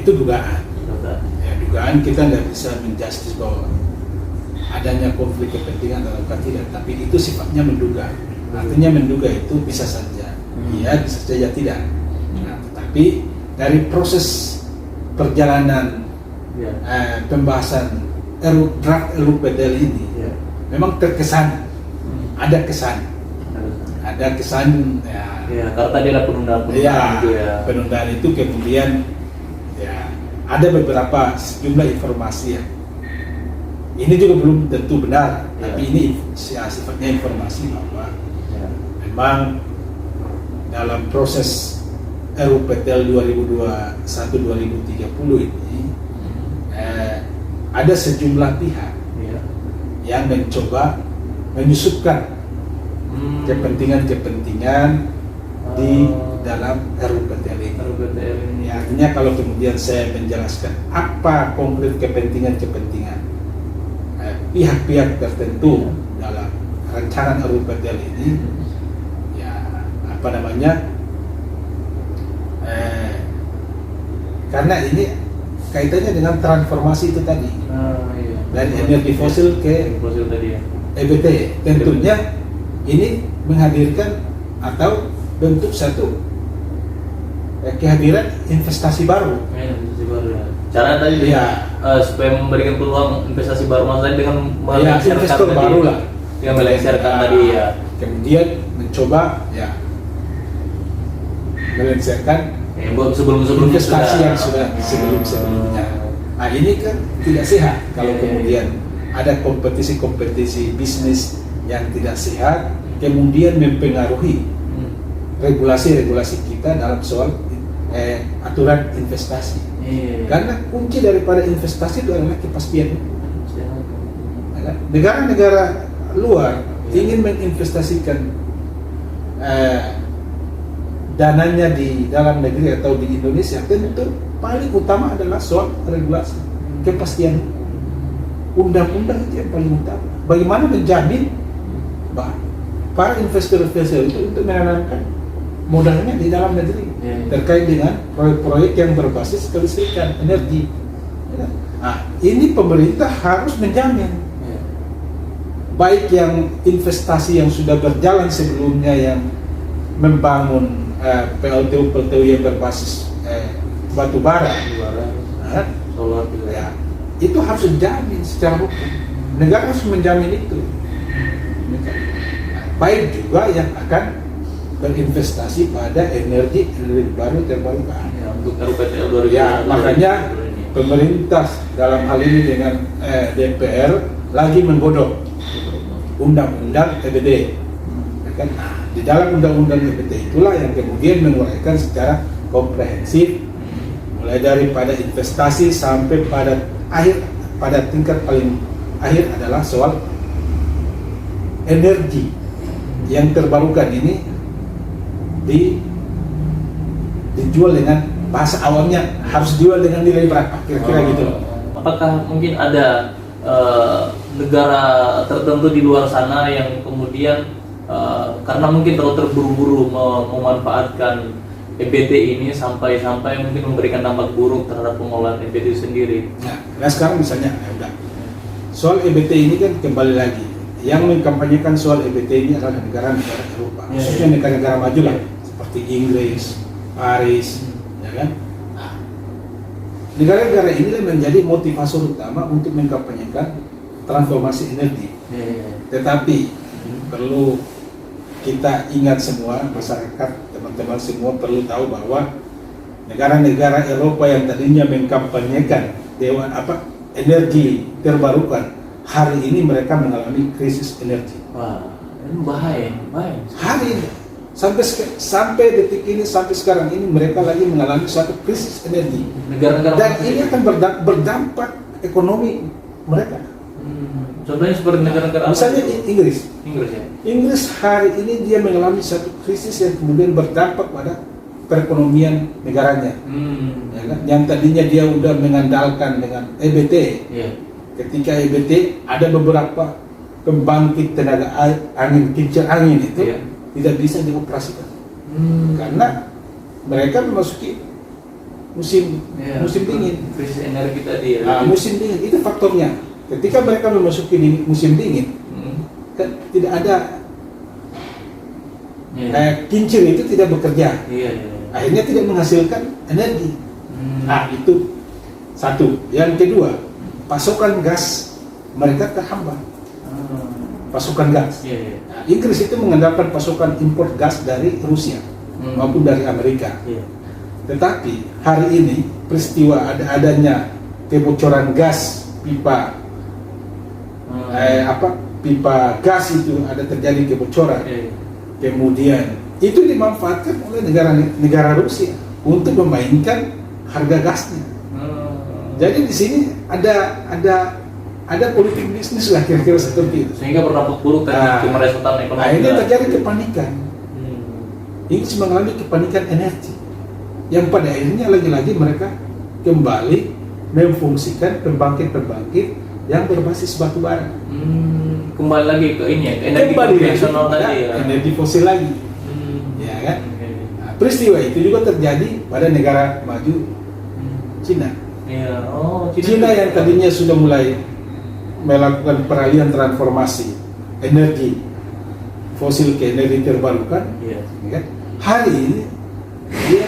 itu dugaan. Ya, dugaan kita nggak bisa menjustis bahwa adanya konflik kepentingan atau tidak, tapi itu sifatnya menduga. Artinya menduga itu bisa saja iya, bisa saja tidak. Nah, tetapi dari proses perjalanan pembahasan draft RUU PDL ini memang terkesan ada kesan ya, karena tadi ada penundaan itu ya. Penundaan itu kemudian ya ada beberapa sejumlah informasi ya. Ini juga belum tentu benar, tapi ini sifatnya informasi bahwa memang dalam proses RUU PDL 2021-2030 ini ada sejumlah pihak yang mencoba menyusupkan kepentingan-kepentingan di dalam RUU PDL ini. Ya, artinya kalau kemudian saya menjelaskan apa konkret kepentingan-kepentingan pihak-pihak tertentu dalam rancangan RUU PDL ini, ya apa namanya? Karena ini kaitannya dengan transformasi itu tadi, dari energi fosil ke EBT. Tentunya ini menghadirkan atau bentuk satu kehadiran investasi baru. Cara tadi supaya memberikan peluang investasi baru, maksudnya dengan investor baru lah, dengan melengsarkan tadi ya. Kemudian mencoba melengsarkan investasi yang sudah sebelumnya. Nah, ini kan tidak sehat kalau kemudian ada kompetisi bisnis yang tidak sehat kemudian mempengaruhi regulasi kita dalam soal aturan investasi. Karena kunci daripada investasi itu adalah kepastian. Negara-negara luar ingin menginvestasikan dananya di dalam negeri atau di Indonesia, tentu paling utama adalah soal regulasi, kepastian undang-undang itu yang paling utama. Bagaimana menjamin bahwa para investor itu untuk menanamkan modalnya di dalam negeri terkait dengan proyek-proyek yang berbasis kelistrikan, energi. Nah, ini pemerintah harus menjamin baik yang investasi yang sudah berjalan sebelumnya yang membangun PLTU yang berbasis batu bara, solar itu harus dijamin secara hukum. Negara harus menjamin itu. Baik juga yang akan berinvestasi pada energi baru terbarukan. Untuk RUU PDL 2020. Makanya pemerintah dalam hal ini dengan DPR lagi menggodok undang-undang EBT. Di dalam undang-undang EBT itulah yang kemudian menguraikan secara komprehensif mulai daripada investasi sampai pada tingkat paling akhir adalah soal energi yang terbarukan ini dijual dengan bahasa awamnya harus dijual dengan nilai berapa kira-kira gitu loh. Apakah mungkin ada negara tertentu di luar sana yang kemudian karena mungkin terlalu terburu-buru memanfaatkan EBT ini sampai mungkin memberikan dampak buruk terhadap pengelolaan EBT itu sendiri? Nah sekarang misalnya soal EBT ini kan kembali lagi yang mengkampanyekan soal EBT ini adalah negara-negara Eropa, khususnya negara-negara maju lah seperti Inggris, Paris, ya kan? Negara-negara ini menjadi motivator utama untuk mengkampanyekan transformasi energi. Tetapi perlu kita ingat semua, masyarakat, teman-teman semua perlu tahu bahwa negara-negara Eropa yang tadinya mengkampanyekan energi terbarukan, hari ini mereka mengalami krisis energi. Wah, ini bahaya. Hari ini sampai detik ini, sampai sekarang ini mereka lagi mengalami suatu krisis energi. Dan ini akan berdampak ekonomi mereka. Contohnya seperti negara-negara misalnya Inggris ya. Inggris hari ini dia mengalami satu krisis yang kemudian berdampak pada perekonomian negaranya. Ya kan? Yang tadinya dia udah mengandalkan dengan EBT. Ketika EBT ada beberapa pembangkit tenaga angin, kincir angin itu tidak bisa dioperasikan karena mereka memasuki musim Ya, musim dingin. krisis energi tadi ya. Nah, musim dingin itu faktornya. Ketika mereka memasuki musim dingin, kan tidak ada kincir itu tidak bekerja, Iya, iya. akhirnya tidak menghasilkan energi. Nah, itu satu. Yang kedua, pasokan gas mereka terhambat. Pasokan gas. Iya, iya. Nah, Inggris itu mengandalkan pasokan impor gas dari Rusia maupun dari Amerika. Iya. Tetapi hari ini peristiwa adanya kebocoran gas pipa pipa gas itu ada terjadi kebocoran. Iya. Kemudian itu dimanfaatkan oleh negara Rusia untuk memainkan harga gasnya. Jadi di sini ada politik bisnis lah kira-kira seperti itu. Sehingga berdampak buruk tadi kemerosotan ekonomi. Nah, ini terjadi kepanikan. Inggris mengalami kepanikan energi yang pada akhirnya lagi-lagi mereka kembali memfungsikan pembangkit-pembangkit yang berbasis batu bara. Kembali lagi ke ini ya, ke energi konvensional tadi ya. Energi fosil lagi. Ya kan? Nah, peristiwa itu juga terjadi pada negara maju Cina. Iya. Cina yang tadinya sudah mulai melakukan peralihan transformasi energi fosil ke energi terbarukan. Iya. Ya kan? Hari ini dia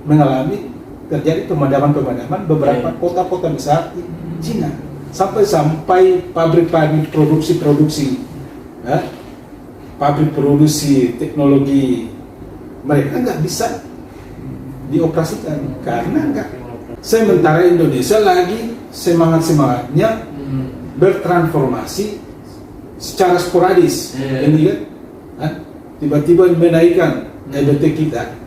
mengalami terjadi pemadaman beberapa kota-kota besar di Cina. Sampai pabrik-pabrik produksi ya, pabrik produksi teknologi mereka nggak bisa dioperasikan karena nggak. Sementara Indonesia lagi semangatnya bertransformasi secara sporadis, tiba-tiba menaikkan EBT kita.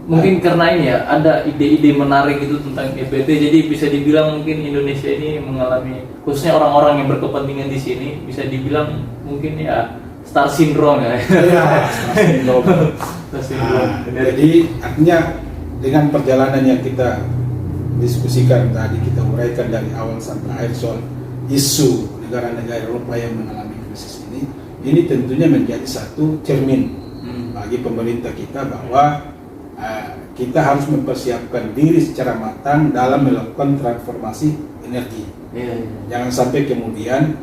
Mungkin karena ini ya, ada ide-ide menarik itu tentang EBT, jadi bisa dibilang mungkin Indonesia ini mengalami, khususnya orang-orang yang berkepentingan di sini, bisa dibilang mungkin ya star syndrome ya. Star syndrome. Jadi artinya dengan perjalanan yang kita diskusikan tadi, kita uraikan dari awal sampai akhir soal isu negara-negara Eropa yang mengalami krisis ini tentunya menjadi satu cermin bagi pemerintah kita bahwa kita harus mempersiapkan diri secara matang dalam melakukan transformasi energi. Jangan sampai kemudian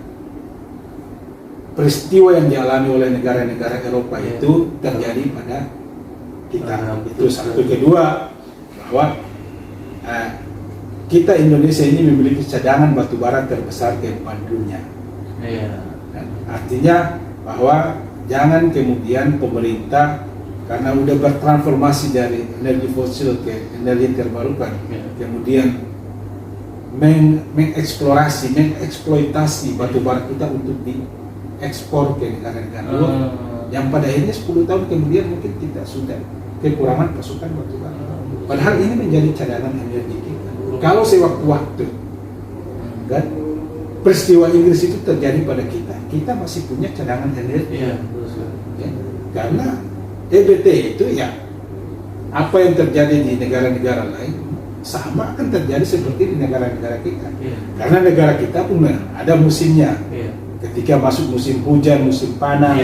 peristiwa yang dialami oleh negara-negara Eropa itu terjadi pada kita. Itu satu. Kedua, bahwa kita Indonesia ini memiliki cadangan batu bara terbesar keempat dunia. Artinya bahwa jangan kemudian pemerintah karena udah bertransformasi dari energi fosil ke energi terbarukan, kemudian mengeksploitasi batu bara kita untuk diekspor ke negara-negara luar, yang pada akhirnya 10 tahun kemudian mungkin kita sudah kekurangan pasokan batu bara. Padahal ini menjadi cadangan energi kita. Kalau sewaktu-waktu, kan, peristiwa Inggris itu terjadi pada kita masih punya cadangan energi. Karena EBT itu ya apa yang terjadi di negara-negara lain sama akan terjadi seperti di negara-negara kita. Karena negara kita pun ada musimnya. Ketika masuk musim hujan, musim panas,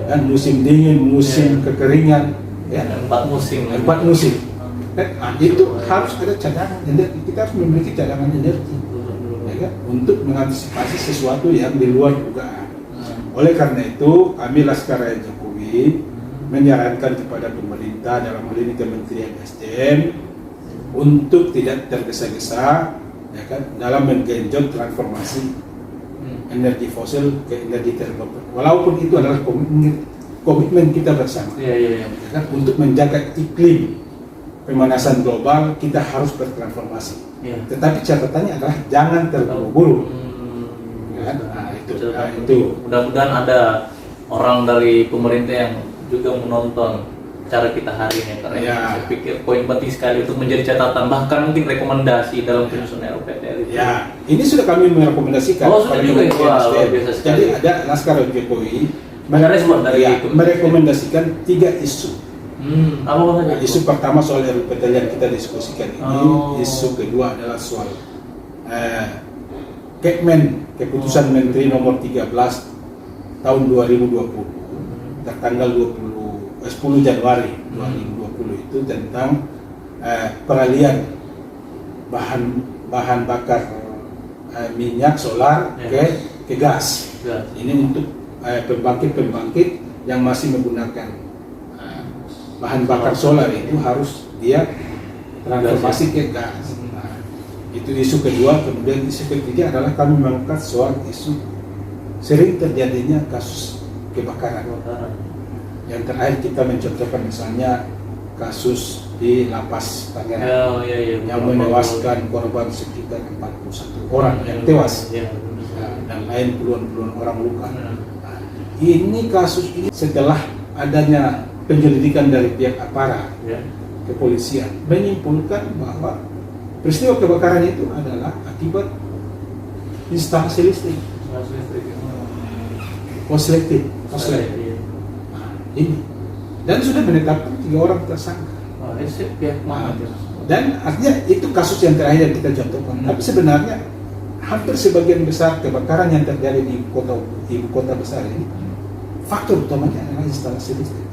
dan musim dingin, musim kekeringan, empat musim. Itu harus ada cadangan energi. Kita harus memiliki cadangan energi, ya kan? Untuk mengantisipasi sesuatu yang di luar dugaan. Oleh karena itu, kami Laskar Rakyat Jokowi menyarankan kepada pemerintah dalam hal ini Kementerian SDM untuk tidak tergesa-gesa, ya kan, dalam menggenjot transformasi energi fosil ke energi terbarukan. Walaupun itu adalah komitmen kita bersama, ya kan, untuk menjaga iklim pemanasan global, kita harus bertransformasi. Tetapi catatannya adalah jangan terburu-buru. Itu. Mudah-mudahan ada orang dari pemerintah yang juga menonton cara kita hari ini, karena saya pikir poin penting sekali untuk menjadi catatan, bahkan mungkin rekomendasi dalam penyusunan RUPTL. Ini sudah kami merekomendasikan. Sudah juga. Biasa sekali. Jadi ada Laskar Jokowi merekomendasikan 3 isu. Apa saja? Isu pertama soal RUPTL yang kita diskusikan ini. Isu kedua adalah soal keputusan Menteri nomor 13 tahun 2020 tertanggal 10 Januari 2020 itu tentang peralihan bahan bakar minyak solar ke gas. Ini untuk pembangkit yang masih menggunakan bahan bakar solar itu harus dia transformasi ke gas. Nah, itu isu kedua. Kemudian isu ketiga adalah kami mengangkat soal isu sering terjadinya kasus kebakaran. Yang terakhir kita mencontohkan misalnya kasus di Lapas Tangerang yang menewaskan korban sekitar 41 orang yang tewas, dan lain puluhan orang luka. Nah, ini kasus ini setelah adanya penyelidikan dari pihak aparat kepolisian menyimpulkan bahwa peristiwa kebakaran itu adalah akibat instalasi listrik konsleting. Nah, ini dan sudah menetapkan 3 orang tersangka. Dan artinya itu kasus yang terakhir yang kita contohkan. Tapi sebenarnya hampir sebagian besar kebakaran yang terjadi di ibu kota besar ini faktor utamanya adalah instalasi listrik.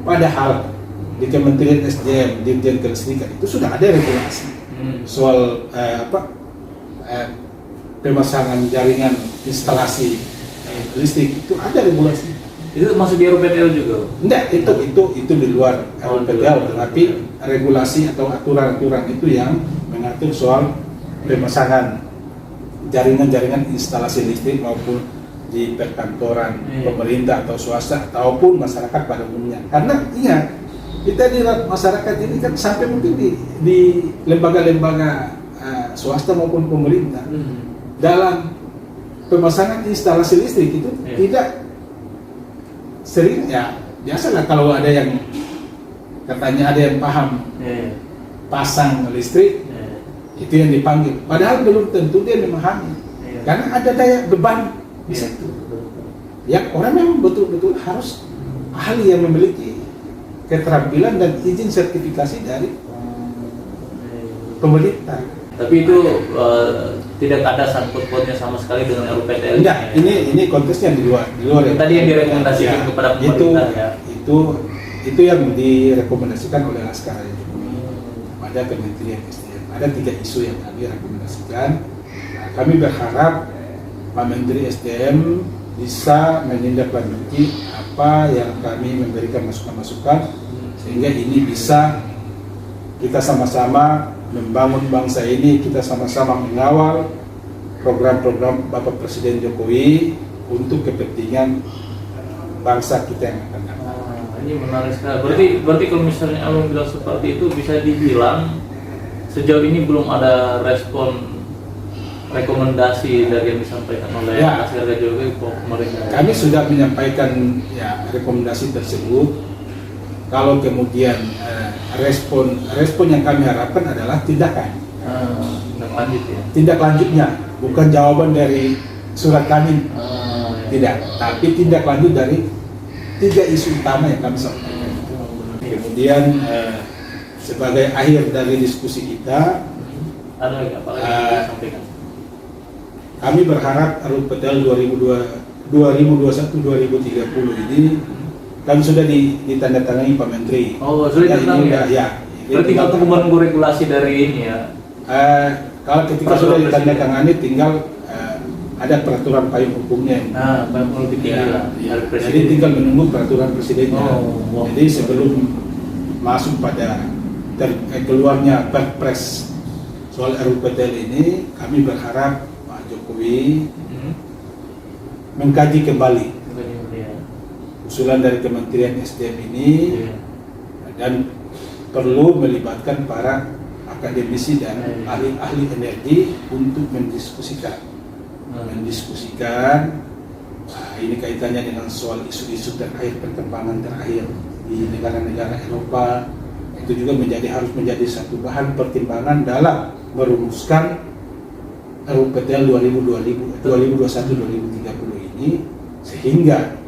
Padahal di Kementerian SDM, Dirjen Kelistrikan itu sudah ada regulasi soal pemasangan jaringan instalasi listrik, itu ada regulasi. Itu masuk di RUPTL juga? Enggak, itu di luar RUPTL, tetapi regulasi atau aturan-aturan itu yang mengatur soal pemasangan jaringan instalasi listrik maupun di perkantoran pemerintah atau swasta ataupun masyarakat pada umumnya. Karena ingat, kita di masyarakat ini kan sampai mungkin di lembaga-lembaga swasta maupun pemerintah dalam pemasangan instalasi listrik itu tidak sering, ya biasalah kalau ada yang katanya ada yang paham pasang listrik itu yang dipanggil, padahal belum tentu dia memahami karena ada daya beban di situ. Ya, orang memang betul-betul harus ahli yang memiliki keterampilan dan izin sertifikasi dari pemerintah. Tapi itu tidak ada sangkut pautnya sama sekali dengan RUPTL. Enggak, ini konteksnya di luar. Tadi yang direkomendasikan kepada pemerintah itu yang direkomendasikan oleh Laskar pada Kementerian SDM. Ada 3 isu yang kami rekomendasikan. Nah, kami berharap Pak Menteri SDM bisa menindaklanjuti apa yang kami memberikan masukan-masukan sehingga ini bisa kita sama-sama membangun bangsa ini, kita sama-sama mengawal program-program Bapak Presiden Jokowi untuk kepentingan bangsa kita yang akan datang. Ini menarik sekali. Berarti kalau misalnya Abang bilang seperti itu, bisa dibilang sejauh ini belum ada respon rekomendasi dari yang disampaikan oleh Laskar Jokowi ke pemerintah. Kami sudah menyampaikan rekomendasi tersebut. Kalau kemudian respon yang kami harapkan adalah tindakan. Tindak lanjutnya, bukan jawaban dari surat kami, tidak, tapi tindak lanjut dari 3 isu utama yang kami sampaikan. Kemudian sebagai akhir dari diskusi kita, kami berharap RUPTL 2021-2030 ini kami sudah ditandatangani Pak Menteri. Oh, sudah ditandatangani ya? Berarti tinggal menunggu regulasi dari ini ya? Kalau ketika sudah ditandatangani tinggal ada peraturan payung hukumnya. Payung tinggi lah. Jadi tinggal menunggu peraturan presidennya. Jadi sebelum masuk pada keluarnya Perpres soal RUPTL ini, kami berharap Pak Jokowi mengkaji kembali usulan dari Kementerian SDM ini dan perlu melibatkan para akademisi dan ahli-ahli energi untuk mendiskusikan. Ini kaitannya dengan soal isu-isu terakhir, perkembangan terakhir di negara-negara Eropa. Itu juga harus menjadi satu bahan pertimbangan dalam merumuskan RUPTL 2021-2030 ini, sehingga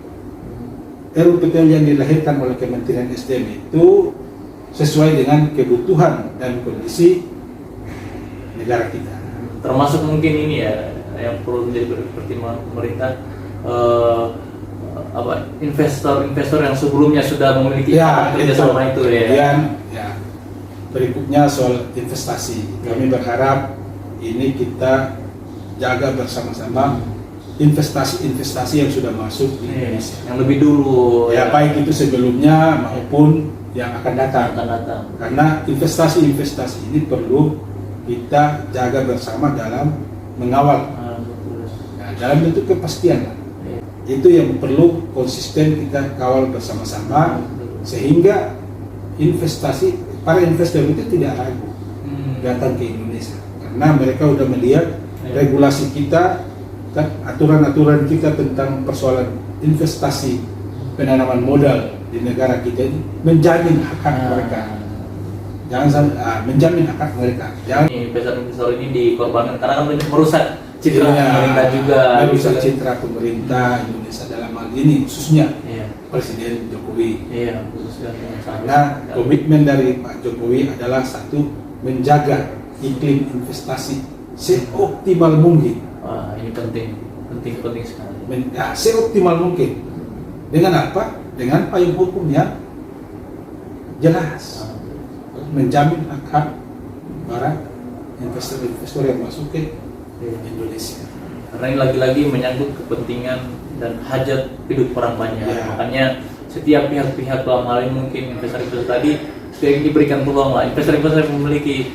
RUPTL yang dilahirkan oleh Kementerian SDM itu sesuai dengan kebutuhan dan kondisi negara kita. Termasuk mungkin ini ya yang perlu menjadi pertimbangan pemerintah, investor yang sebelumnya sudah memiliki kerjasama itu ya. berikutnya soal investasi. Kami berharap ini kita jaga bersama-sama investasi-investasi yang sudah masuk di Indonesia. Yang lebih dulu Ya, baik itu sebelumnya maupun yang akan datang. Karena investasi-investasi ini perlu kita jaga bersama dalam mengawal. Nah, dalam bentuk kepastian. Itu yang perlu konsisten kita kawal bersama-sama sehingga para investor itu tidak ragu datang ke Indonesia. Karena mereka sudah melihat regulasi kita, aturan-aturan kita tentang persoalan investasi penanaman modal di negara kita ini menjamin hak mereka. Jangan sampai menjamin hak mereka. Jangan investor ini dikorbankan karena kan merusak citra pemerintah juga. Merusak citra pemerintah Indonesia dalam hal ini khususnya Presiden Jokowi. Karena komitmen dari Pak Jokowi adalah satu, menjaga iklim investasi seoptimal mungkin. Wah, ini penting sekali. Seoptimal mungkin. Dengan apa? Dengan payung hukum yang jelas, menjamin hak para investor yang masuk ke Indonesia. Karena ini lagi-lagi menyangkut kepentingan dan hajat hidup orang banyak. Makanya setiap pihak-pihak dalam hal ini mungkin investor-investor tadi sudah diberikan peluang lah. Investor-investor yang memiliki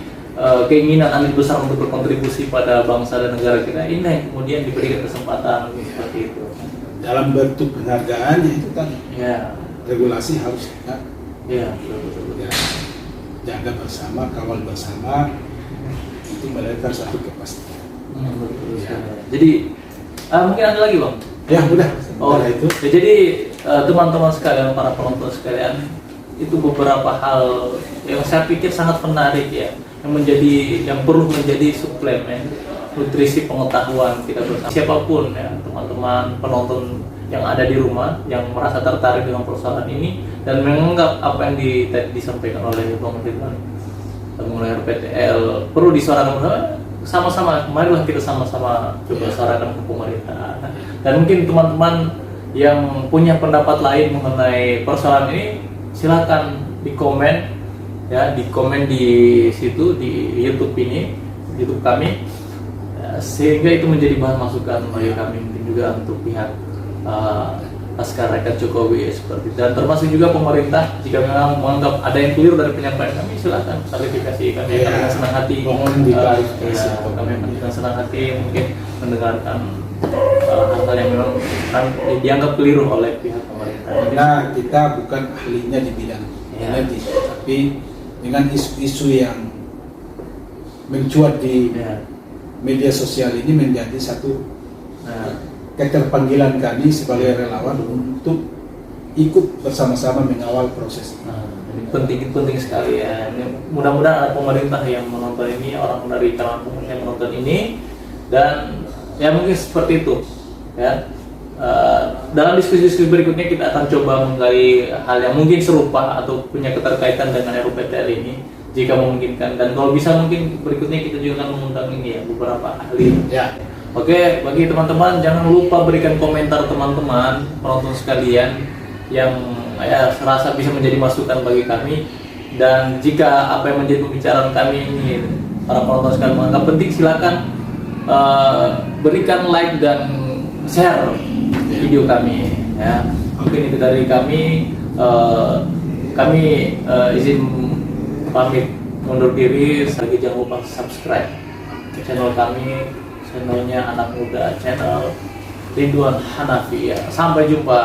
keinginan andil besar untuk berkontribusi pada bangsa dan negara kita ini yang kemudian diberikan kesempatan seperti itu. Dalam bentuk penghargaan itu kan regulasi harus kita jaga bersama, kawal bersama untuk melahirkan suatu kepastian. Jadi mungkin ada lagi Bang? Ya udah. Itu. Ya, jadi teman-teman sekalian, para penonton sekalian, itu beberapa hal yang saya pikir sangat menarik ya, yang perlu menjadi suplemen nutrisi pengetahuan kita bersama. Siapapun ya, teman-teman penonton yang ada di rumah yang merasa tertarik dengan persoalan ini dan menganggap apa yang disampaikan oleh Bang Ridwan oleh RPTL perlu disuarakan sama-sama. Marilah kita sama-sama coba suarakan ke pemerintah. Dan mungkin teman-teman yang punya pendapat lain mengenai persoalan ini, silakan di komen di situ di YouTube kami, sehingga itu menjadi bahan masukan bagi kami, mungkin juga untuk pihak Laskar Rakyat Jokowi seperti itu. Dan termasuk juga pemerintah, jika memang menganggap ada yang keliru dari penyampaian kami, silakan klarifikasi. Kami akan dengan senang hati kami dengan senang hati mungkin mendengarkan hal-hal yang memang dianggap keliru oleh pihak pemerintah. Karena kita bukan ahlinya di bidang energi, tapi dengan isu-isu yang mencuat di media sosial ini menjadi satu keterpanggilan kami sebagai relawan untuk ikut bersama-sama mengawal proses. Penting sekali ya. Mudah-mudahan ada pemerintah yang menonton ini, orang dari kalangan pemerintah yang menonton ini, dan ya mungkin seperti itu ya. Dalam diskusi berikutnya kita akan coba menggali hal yang mungkin serupa atau punya keterkaitan dengan RUPTL ini jika memungkinkan, dan kalau bisa mungkin berikutnya kita juga akan mengundang ini ya beberapa ahli. Oke, bagi teman-teman jangan lupa berikan komentar teman-teman penonton sekalian yang serasa bisa menjadi masukan bagi kami, dan jika apa yang menjadi pembicaraan kami ini para penonton sekalian menganggap penting, silakan berikan like dan share video kami ya. Mungkin itu dari kami. Kami izin pamit mundur diri. Lagi jangan lupa subscribe channel kami, channelnya Anak Muda, channel Ridwan Hanafi ya. Sampai jumpa.